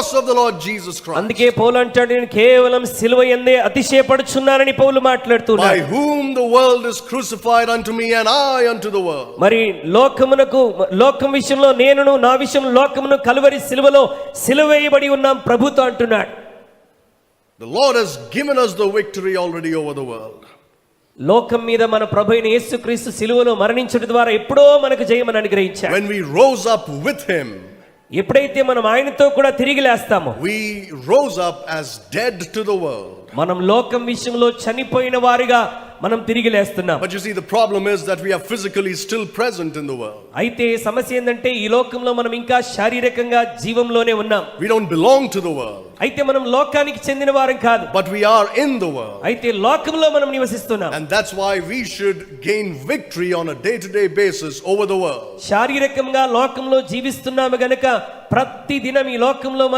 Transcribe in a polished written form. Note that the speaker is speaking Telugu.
cross of the Lord Jesus Christ. అందుకే పౌలు అంటాడు, నేను కేవలం సిలువ యందే అతిశయపడుచున్నానని పౌలు మాట్లాడుతున్నాడు. By whom the world is crucified unto me and I unto the world. మరి లోకం విషయంలో నేనును, నా విషయంలో లోకమును కలువరి సిలువలో సిలువేయబడి ఉన్నాం ప్రభుతో అంటున్నాడు. The Lord has given us the victory already over the world. లోకం మీద మన ప్రభువైన యేసుక్రీస్తు సిలువలో మరణించడం ద్వారా ఎప్పుడో మనకు జయమని అనుగ్రహించాడు. When we rose up with him, ఎప్పుడైతే మనం ఆయనతో కూడా తిరిగి లేస్తామో, we rose up as dead to the world. మనం లోకం విషయంలో చనిపోయిన వారిగా మనం తిరిగి లేస్తున్నాం. But you see, the problem is that we are physically still present in the world. అయితే సమస్య ఏంటంటే ఈ లోకంలో మనం ఇంకా శారీరకంగా జీవంలోనే ఉన్నాం. We don't belong to the world. అయితే మనం లోకానికి చెందిన వారం కాదు. But we are in the world. అయితే లోకంలో మనం నివసిస్తున్నాం. And that's why we should gain victory on a day-to-day basis over the world. శారీరకంగా లోకంలో జీవిస్తున్నాము గనుక ప్రతి దినం ఈ లోకంలో మనం